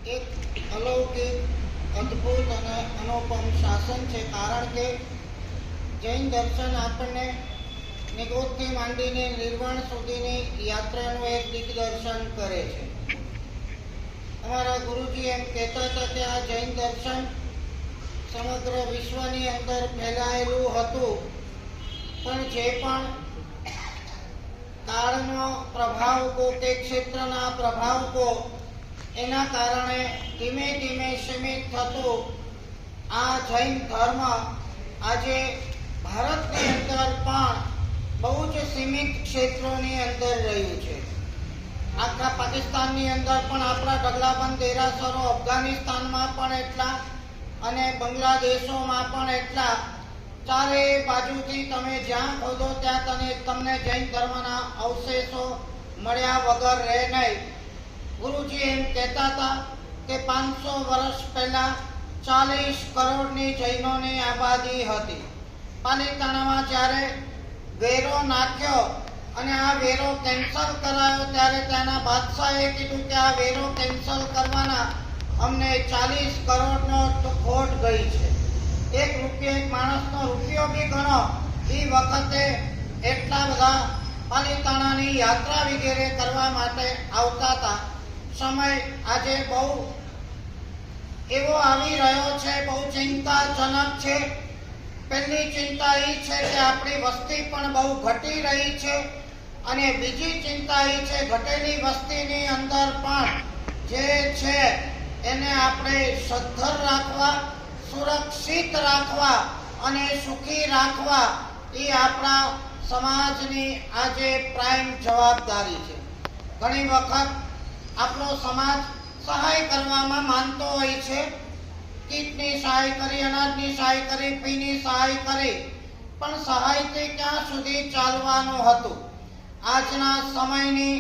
એક અલૌકિક અદ્ભુત અને અનુપમ શાસન છે, કારણ કે જૈન દર્શન આપણને નિગોદથી માંડીને નિર્વાણ સુધીની યાત્રાનું એક દિગ્દર્શન કરે છે. અમારા ગુરુજી એમ કહેતા હતા કે આ જૈન દર્શન સમગ્ર વિશ્વની અંદર ફેલાયેલું હતું, પણ જે પણ કાળનો પ્રભાવ કો કે ક્ષેત્રના પ્રભાવ કો એના કારણે ધીમે ધીમે સીમિત થતું આ જૈન ધર્મ આજે ભારતની અંદર પણ બહુ જ સીમિત ક્ષેત્રોની અંદર રહ્યું છે. આખા પાકિસ્તાનની અંદર પણ આપણા ઢગલાબંધ દેરાસરો, અફઘાનિસ્તાનમાં પણ એટલા અને બાંગ્લાદેશોમાં પણ એટલા. ચારે બાજુથી તમે જ્યાં ખોદો ત્યાં તમને જૈન ધર્મના અવશેષો મળ્યા વગર રહે નહીં. ગુરુજી એમ કહેતા હતા કે 500 વર્ષ પહેલા 40 કરોડની જૈનોની આબાદી હતી. પાલીતાણામાં જ્યારે વેરો નાખ્યો અને આ વેરો કેન્સલ કરાયો ત્યારે ત્યાંના બાદશાહે કીધું કે આ વેરો કેન્સલ કરવાના અમને 40 કરોડનો ખોટ ગઈ છે. એક રૂપિયો, એક માણસનો રૂપિયો બી ગણો એ વખતે એટલા બધા પાલીતાણાની યાત્રા વગેરે કરવા માટે આવતા હતા. સમય આજે બહુ એવો આવી રહ્યો છે, બહુ ચિંતાજનક છે. પહેલી ચિંતા એ છે કે આપણી વસ્તી પણ બહુ ઘટી રહી છે, અને બીજી ચિંતા એ છે ઘટેલી વસ્તીની અંદર પણ જે છે એને આપણે સદ્ધર રાખવા, સુરક્ષિત રાખવા અને સુખી રાખવા એ આપણા સમાજની આજે પ્રાઇમ જવાબદારી છે. ઘણી વખત આપણો સમાજ સહાય કરવામાં માનતો હોય છે. કીટની સહાય કરી, અનાજની સહાય કરી, ફીની સહાય કરી, પણ સહાયથી ક્યાં સુધી ચાલવાનું હતું? આજના સમયની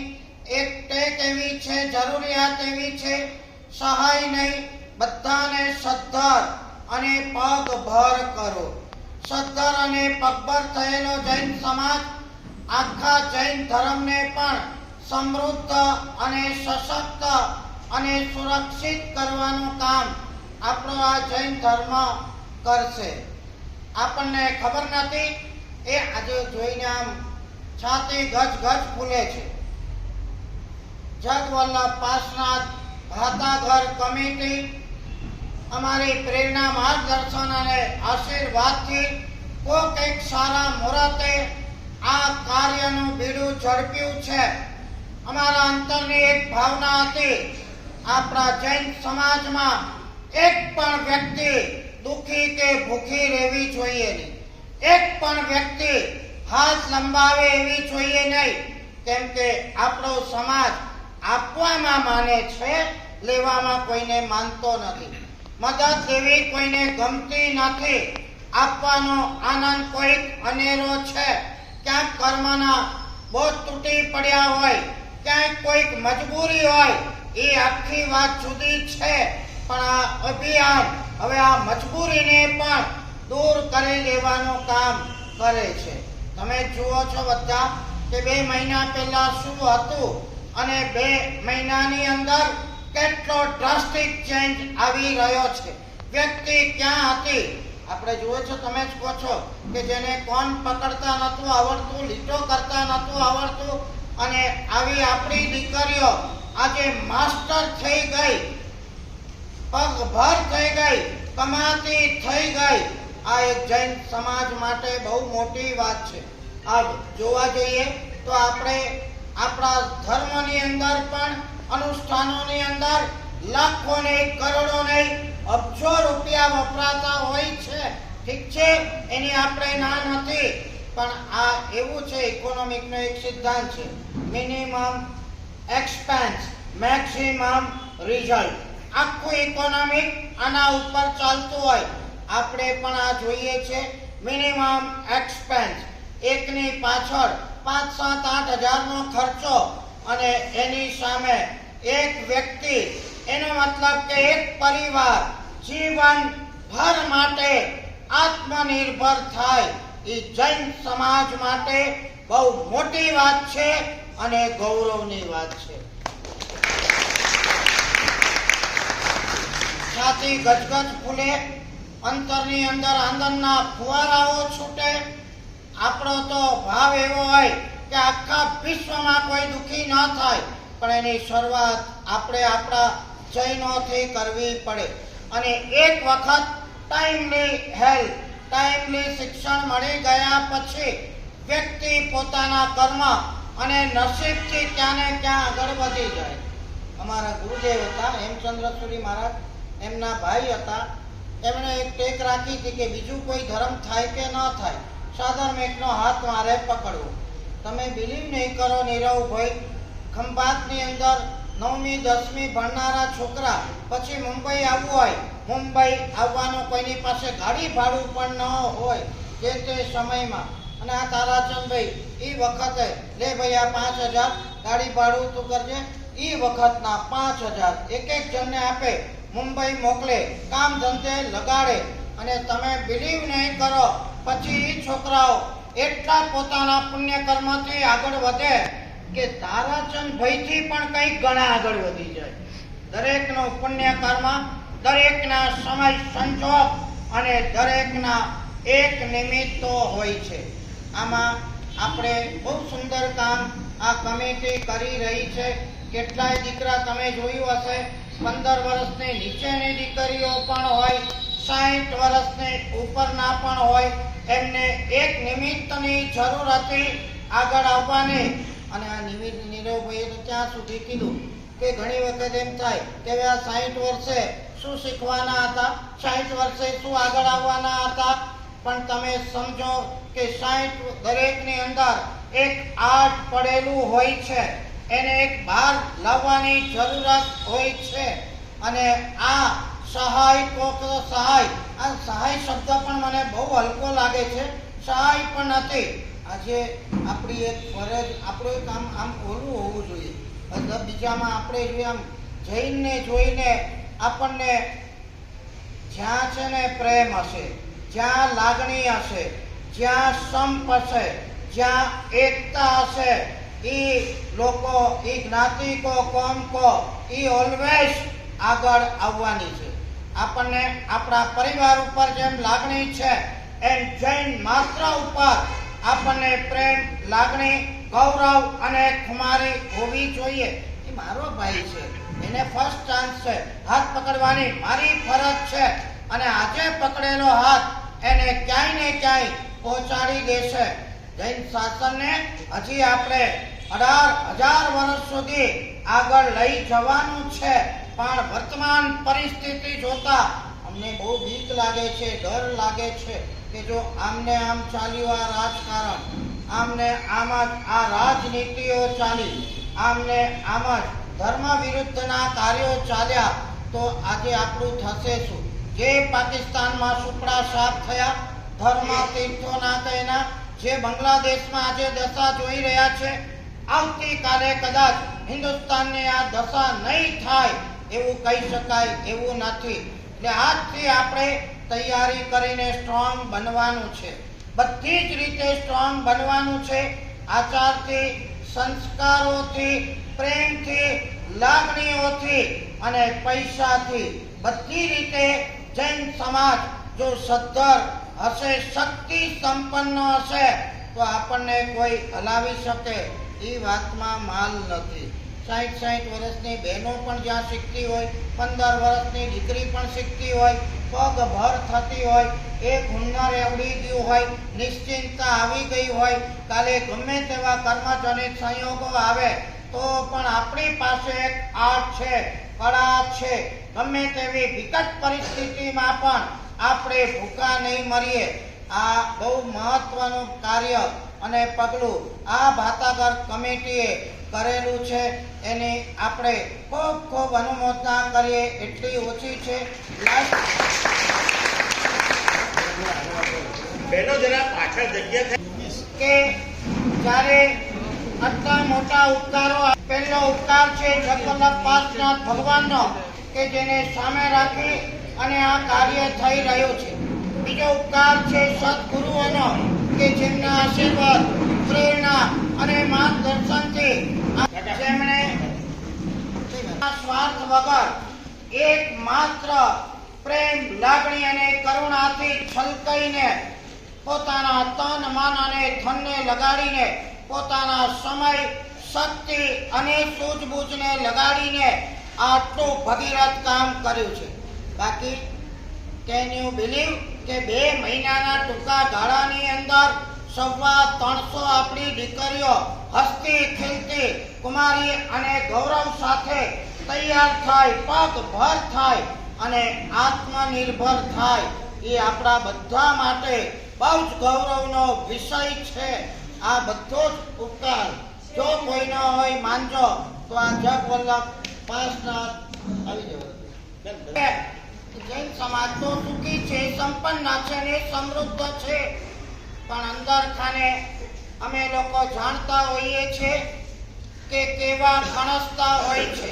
એક ટેક એવી છે, જરૂરિયાત એવી છે, સહાય નહીં, બધાને સદ્ધર અને પગભર કરો. સદ્ધર અને પગભર થયેલો જૈન સમાજ આખા જૈન ધર્મને પણ સમૃદ્ધ અને સશક્ત અને સુરક્ષિત કરવાનું કામ આપણો આ જૈન ધર્મ કરશે. આપણને ખબર નથી, એ આજે જોઈને આમ છાતી ગજ ગજ ફૂલે છે. જગવલ્લભ પાસનાથ ભાતાઘર કમિટી અમારી પ્રેરણા, માર્ગદર્શન અને આશીર્વાદથી કોક એક સારા મુહૂર્તે આ કાર્યનું બીડું ઝડપ્યું છે. અમારા અંતરની એક ભાવના હતી, આપણા જૈન સમાજમાં એક પણ વ્યક્તિ દુઃખી કે ભૂખી રહેવી જોઈએ નહીં. એક પણ વ્યક્તિ હાથ લંબાવે એવી જોઈએ નહીં, કેમ કે આપણો સમાજ આપવામાં માને છે, લેવામાં કોઈને માનતો નથી. મદદ લેવી કોઈને ગમતી નથી. આપવાનો આનંદ કોઈક અનેરો છે. ક્યાંક કર્મના બોજ તૂટી પડ્યા હોય, ક્યાંક કોઈક મજબૂરી હોય, એ આખી વાત જુદી છે. પણ આ અભિયાન હવે આ મજબૂરીને પણ દૂર કરી દેવાનું કામ કરે છે. તમે જુઓ છો બધા કે 2 મહિના પહેલા શું હતું અને 2 મહિનાની અંદર કેટલો ડ્રાસ્ટિક ચેન્જ આવી રહ્યો છે. વ્યક્તિ ક્યાં હતી? આપણે જુઓ છો, તમે જ કહો છો કે જેને કોણ પકડતા નતું આવડતું, લીટો કરતા નતું આવડતું, અને આવી આપણી દીકરીઓ આજે માસ્ટર થઈ ગઈ, પગભર થઈ ગઈ, કમાતી થઈ ગઈ. આ એક જૈન સમાજ માટે બહુ મોટી વાત છે. આ જોવા જઈએ તો આપણે આપણા ધર્મની અંદર પણ અનુષ્ઠાનોની અંદર લાખો ને કરોડો નહીં, અબજો રૂપિયા વપરાતા હોય છે. ઠીક છે, એની આપણે ના નથી, પણ આ એવું છે, ઇકોનોમિકનો એક સિદ્ધાંત છે, મિનિમમ એક્સપેન્સ મેક્સિમમ રિઝલ્ટ. આખું ઇકોનોમિક આના ઉપર ચાલતું હોય. આપણે પણ આ જોઈએ છે, મિનિમમ એક્સપેન્સ, એકની પાછળ 5, 7, 8 હજારનો ખર્ચો, અને એની સામે એક વ્યક્તિ, એનો મતલબ કે એક પરિવાર જીવન ભર માટે આત્મનિર્ભર થાય. એ જૈન સમાજ માટે બહુ મોટી વાત છે, અને ગૌરવની વાત છે. છાતી ગજગજ ફૂલે, અંતરની અંદર આનંદના ફુવારાઓ છૂટે. આપણો તો ભાવ એવો હોય કે આખા વિશ્વમાં કોઈ દુઃખી ન થાય, પણ એની શરૂઆત આપણે આપણા જૈનોથી કરવી પડે. અને એક વખત ટાઈમલી હેલ્થ, ટાઈમલી શિક્ષણ મળી ગયા પછી વ્યક્તિ પોતાના કર્મ અને નસીબથી ક્યાં ને ક્યાં આગળ વધી જાય. અમારા ગુરુદેવ હતા હેમચંદ્ર સુરી મહારાજ, એમના ભાઈ હતા. એમણે એક ટેક રાખી હતી કે બીજું કોઈ ધર્મ થાય કે ન થાય, સાધર્મ એકનો હાથ મારે પકડવો. તમે બિલીવ નહીં કરો નીરવભાઈ, ખંભાતની અંદર 9મી 10મી ભણનારા છોકરા પછી મુંબઈ આવવું હોય, મુંબઈ આવવાનું કોઈની પાસે ગાડી ભાડું પણ ન હોય જે તે સમયમાં. અને આ તારાચંદભાઈ એ વખતે લે ભાઈ આ 5000 ગાડી ભાડું તું કરજે, એ વખતના 5000 એક એક જણને આપે, મુંબઈ મોકલે, કામ ધંધે લગાડે. અને તમે બિલીવ નહીં કરો, પછી એ છોકરાઓ એટલા પોતાના પુણ્ય કર્મથી આગળ વધે કે તારાચંદ ભાઈથી પણ કંઈક ઘણા આગળ વધી જાય. દરેકનો પુણ્ય કર્મ, દરેકના સમય સંજોગ અને દરેકના એક નિમિત્તો હોય છે. આમાં આપણે બહુ સુંદર કામ આ કમિટી કરી રહી છે. કેટલાય દીકરા તમે જોયું હશે, 15 વર્ષની નીચેની દીકરીઓ પણ હોય, 60 વર્ષની ઉપરના પણ હોય. એમને એક નિમિત્તની જરૂર હતી આગળ આવવાની. અને આ નિમિત્ત નીરવભાઈએ તો ત્યાં સુધી કીધું કે ઘણી વખત એમ થાય કે હવે આ 60 વર્ષે શું શીખવાના હતા, 60 વર્ષે શું આગળ આવવાના હતા. પણ તમે સમજો કે 60 દરેકની અંદર એક આર્ટ પડેલું હોય છે, એને એક બહાર લાવવાની જરૂરત હોય છે. અને આ સહાય તો સહાય, આ સહાય શબ્દ પણ મને બહુ હલકો લાગે છે, સહાય પણ નથી. આજે આપણી એક ફરજ, આપણું એક આમ ઓલું હોવું જોઈએ. બીજામાં આપણે જોઈએ આમ જૈનને જોઈને આપણને જ્યાં છે ને પ્રેમ હશે, જ્યાં લાગણી હશે, જ્યાં સંપ હશે, જ્યાં એકતા હશે, એ લોકો, એ જ્ઞાતિ કો કોમ કો એ ઓલવેઝ આગળ આવવાની છે. આપણને આપણા પરિવાર ઉપર જેમ લાગણી છે એમ જૈન માત્ર ઉપર આપણને પ્રેમ, લાગણી, ગૌરવ અને ખુમારી હોવી જોઈએ. એ મારો ભાઈ છે, એને ફર્સ્ટ ચાન્સ છે, હાથ પકડવાની મારી ફરજ છે. અને આજે પકડેલો હાથ એને ક્યાંય ને ક્યાંય પહોંચાડી દેશે. જૈન શાસનને હજી આપણે 18,000 વર્ષ સુધી આગળ લઈ જવાનું છે. પણ વર્તમાન પરિસ્થિતિ જોતા અમને બહુ બીક લાગે છે, ડર લાગે છે કે જો આમને આમ ચાલ્યું આ રાજકારણ, આમને આમ જ આ રાજનીતિઓ ચાલી, આમને આમ જ ધર્મ વિરુદ્ધના કાર્યો ચાલ્યા તો આજે આપણું થશે શું? જે પાકિસ્તાનમાં સુપડા સાફ થયા, ધર્મ તીર્થોના તેના, જે બાંગ્લાદેશમાં આજે દશા જોઈ રહ્યા છે, આવતીકાલે કદાચ હિન્દુસ્તાનની આ દશા નહીં થાય એવું કહી શકાય એવું નથી. એટલે આજથી આપણે તૈયારી કરીને સ્ટ્રોંગ બનવાનું છે, બધી જ રીતે સ્ટ્રોંગ બનવાનું છે. આચારથી, સંસ્કારોથી, પ્રેમથી, લાગણીઓથી અને પૈસાથી, બધી રીતે જૈન સમાજ જો સદ્ધર હશે, શક્તિ સંપન્ન હશે તો આપણને કોઈ હલાવી શકે એ વાતમાં માલ નથી. 60 વર્ષની બહેનો પણ જ્યાં શીખતી હોય, 15 વર્ષની દીકરી પણ શીખતી હોય, પગભર થતી હોય, એક હુન્નર એવડી ગયું હોય, નિશ્ચિંતતા આવી ગઈ હોય, કાલે ગમે તેવા કર્મજનિત સંયોગો આવે તો પણ આપણી પાસે એક આર્ટ છે, કળા છે. ગમે તેવી વિકટ પરિસ્થિતિમાં પણ આપણે ભૂખા નહીં મરીએ. આ બહુ મહત્વનું કાર્ય અને પગલું આ ભાતાગર કમિટીએ કરેલું છે. એની આપણે ખૂબ ખૂબ અનુમોદના કરીએ એટલી ઓછી છે. બેનો જરા પાછળ જગ્યા કે જ્યારે આટલા મોટા ઉપકારો, પહેલો ઉપકાર છે જગન્નાથ પાસનાથ ભગવાનનો કે જેને સામે રાખી અને આ કાર્ય થઈ રહ્યું છે. બીજો ઉપકાર છે સદગુરુઓનો કે જેમના આશીર્વાદ, પ્રેરણા અને માર્ગદર્શનથી જેમણે સ્વાર્થ વગર એક માત્ર પ્રેમ, લાગણી અને કરુણાથી છલકાઈને પોતાના તન, મન અને ધનને લગાડીને પોતાના સમય, શક્તિ અને સૂઝબૂઝને લગાડીને આટલું ભગીરથ કામ કર્યું છે. બાકી કેન યુ બિલીવ કે 2 મહિનાના ટૂંકા ગાળાની અંદર 350 આપણી દીકરીઓ હસતી ખીલતી કુમારી અને ગૌરવ સાથે તૈયાર થાય, પગભર થાય અને આત્મનિર્ભર થાય. એ આપણા બધા માટે બહુ જ ગૌરવનો વિષય છે. આ બધો જ ઉપકાર જો કોઈ ન હોય માનજો તો આ જગવલ્લભ પાસના આવી જવા. જૈન સમાજ તો સુખી છે, સંપન્ન છે ને સમૃદ્ધ છે, પણ અંદર ખાને અમે લોકો જાણતા હોઈએ છીએ કે કેવા ગણસતા હોય છે.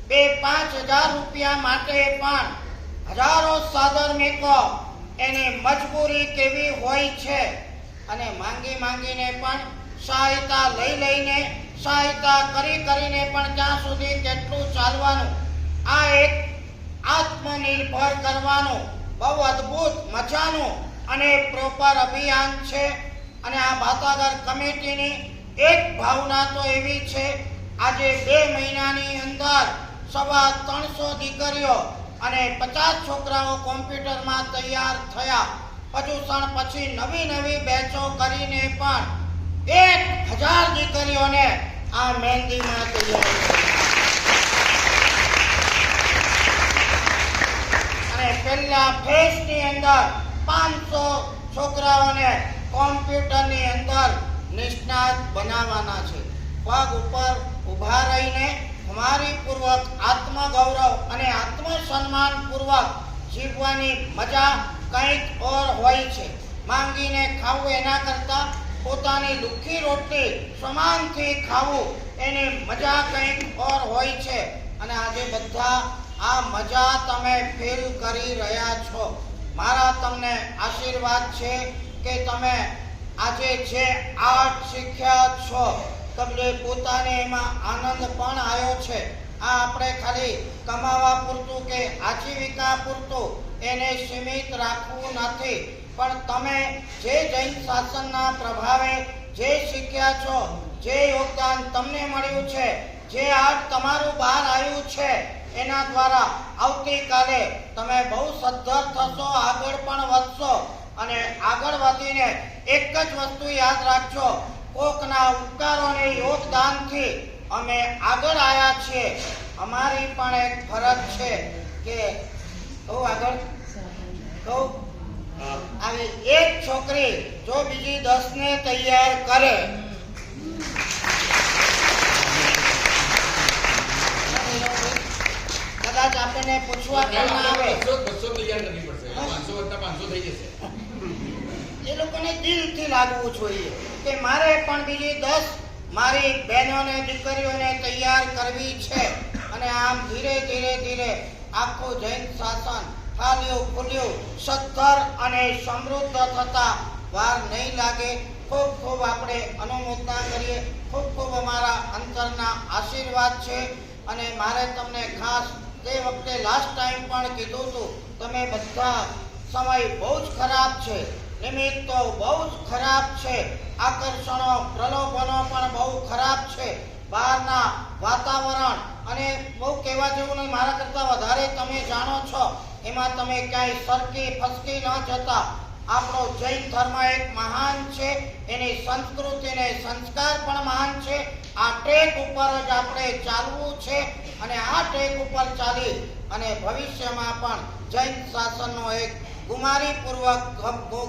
2-5 હજાર રૂપિયા માટે પણ હજારો સાદર મેકો એની મજબૂરી કેવી હોય છે. અને માંગીને પણ સહાયતા લઈને સહાયતા કરીને પણ ત્યાં સુધી કેટલું ચાલવાનું. આ એક આત્મનિર્ભર કરવાનું બહુ અદ્ભુત મજાનું અને પ્રોપર અભિયાન છે. અને આ ભાતાગર કમિટીની એક ભાવના તો એવી છે, આજે 2 મહિનાની અંદર 350 દીકરીઓ અને 50 છોકરાઓ કોમ્પ્યુટરમાં તૈયાર થયા. પછી નવી બેચો કરીને પણ 1000 દીકરીઓને આ મહેંદીમાં તૈયાર અને પહેલા ફેઝની અંદર 500 છોકરાઓને કોમ્પ્યુટરની અંદર નિષ્ણાત બનાવવાના છે. પગ ઉપર ઊભા રહીને ખુમારીપૂર્વક આત્મગૌરવ અને આત્મસન્માન પૂર્વક જીવવાની મજા કંઈક ઓર હોય છે. માંગીને ખાવું એના કરતા પોતાની લુખ્ખી રોટલી સમાનથી ખાવું એની મજા કંઈક ઓર હોય છે. અને આજે બધા આ મજા તમે ફીલ કરી રહ્યા છો. મારા તમને આશીર્વાદ છે કે તમે આજે જે આર્ટ શીખ્યા છો તમને પોતાને એમાં આનંદ પણ આવ્યો છે. આ આપણે ખાલી કમાવા પૂરતું કે આજીવિકા પૂરતું એને સીમિત રાખવું નથી, પણ તમે જે જૈન શાસનના પ્રભાવે જે શીખ્યા છો, જે યોગદાન તમને મળ્યું છે, જે આર્ટ તમારું બહાર આવ્યું છે, એના દ્વારા આવતીકાલે તમે બહુ સદ્ધર થશો, આગળ પણ વધશો. અને આગળ વધીને એક જ વસ્તુ યાદ રાખજો, કોકના ઉપકારો અને યોગદાનથી અમે આગળ આવ્યા છીએ. અમારી પણ એક ફરજ છે કે આગળ આવી એક છોકરી જો બીજી 10 ને તૈયાર કરે કદાચ આપણને પૂછવા પણ ના આવે, 200 તૈયાર કરવી પડશે, 500 વત્તા 500 થઈ જશે. એ લોકોને દિલથી લાગવું જોઈએ કે મારે પણ બીજી 10 મારી બહેનોને, દીકરીઓને તૈયાર કરવી છે. અને આમ ધીરે આખું જૈન શાસન ફાલ્યું સદ્ધર અને સમૃદ્ધ થતા વાર નહીં લાગે. ખૂબ આપણે અનુમોદના કરીએ. ખૂબ અમારા અંતરના આશીર્વાદ છે. અને મારે તમને ખાસ તે વખતે લાસ્ટ ટાઈમ પણ કીધું હતું, તમે બધા સમય બહુ જ ખરાબ છે, નિમિત્તો બહુ જ ખરાબ છે, આકર્ષણો પ્રલોભનો પણ બહુ ખરાબ છે, બહારના વાતાવરણ અને બહુ કહેવા જેવું નહીં, મારા કરતાં વધારે તમે જાણો છો. એમાં તમે ક્યાંય સરકી ફસકી ન જતા. આપણો જૈન ધર્મ એક મહાન છે, એની સંસ્કૃતિ અને સંસ્કાર પણ મહાન છે. આ ટ્રેક ઉપર જ આપણે ચાલવું છે અને આ ટ્રેક ઉપર ચાલી અને ભવિષ્યમાં પણ જૈન શાસનનો એક કુમારીપૂર્વક,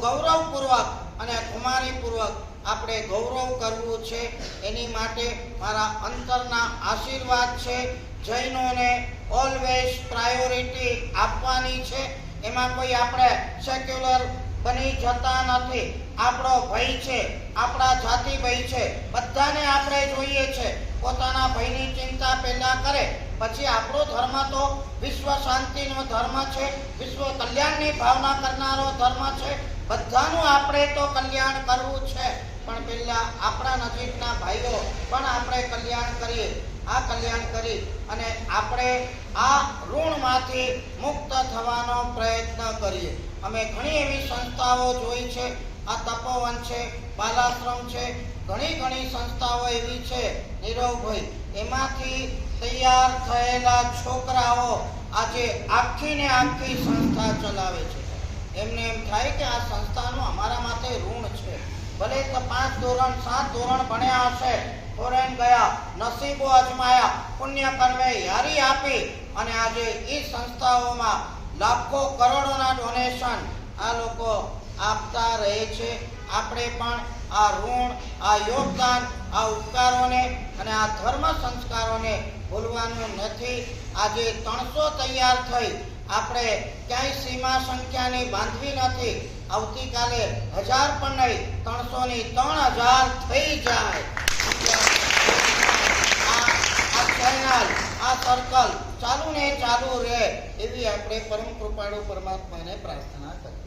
ગૌરવપૂર્વક અને કુમારીપૂર્વક આપણે ગૌરવ કરવું છે. એની માટે મારા અંતરના આશીર્વાદ છે. જૈનોને ઓલવેઝ પ્રાયોરિટી આપવાની છે. એમાં કોઈ આપણે સેક્યુલર બની જતા નથી. આપણો ભય છે, આપણા જાતિ ભય છે, બધાને આપણે જોઈએ છે. પોતાના ભયની ચિંતા પહેલા કરે, પછી આપણો ધર્મ તો વિશ્વ શાંતિનો ધર્મ છે, વિશ્વ કલ્યાણની ભાવના કરનારો ધર્મ છે. બધાનું આપણે તો કલ્યાણ કરવું છે, પણ પહેલા આપણા નજીકના ભાઈઓ પણ આપણે કલ્યાણ કરીએ. આ કલ્યાણ કરી અને આપણે આ ઋણમાંથી મુક્ત થવાનો પ્રયત્ન કરીએ. અમે ઘણી એવી સંસ્થાઓ જોઈ છે, આ તપોવન છે, બાલાશ્રમ છે, ઘણી સંસ્થાઓ એવી છે નીરવભાઈ, એમાંથી તૈયાર થયેલા છોકરાઓ આજે આખી ને આખી સંસ્થા ચલાવે છે. એમને એમ થાય કે આ સંસ્થાનું અમારા માટે ઋણ છે. ભલે તો 5 ધોરણ 7 ધોરણ ભણ્યા હશે, ફોરેન ગયા, નસીબો અજમાયા, પુણ્ય કર્મે યારી આપી અને આજે એ સંસ્થાઓમાં લાખો કરોડોના ડોનેશન આ લોકો આપતા રહે છે. આપણે પણ આ ઋણ, આ યોગદાન, આ ઉપકારોને અને આ ધર્મ સંસ્કારોને ભૂલવાનું નથી. આજે 300 તૈયાર થઈ, આપણે ક્યાંય સીમા સંખ્યાની બાંધવી નથી. આવતીકાલે 1000 પણ નહીં, 300 ની 3000 થઈ જાય. આ ચેનલ, આ સર્કલ ચાલુ ને ચાલુ રહે એવી આપણે પરમ કૃપાળુ પરમાત્માને પ્રાર્થના કરીએ.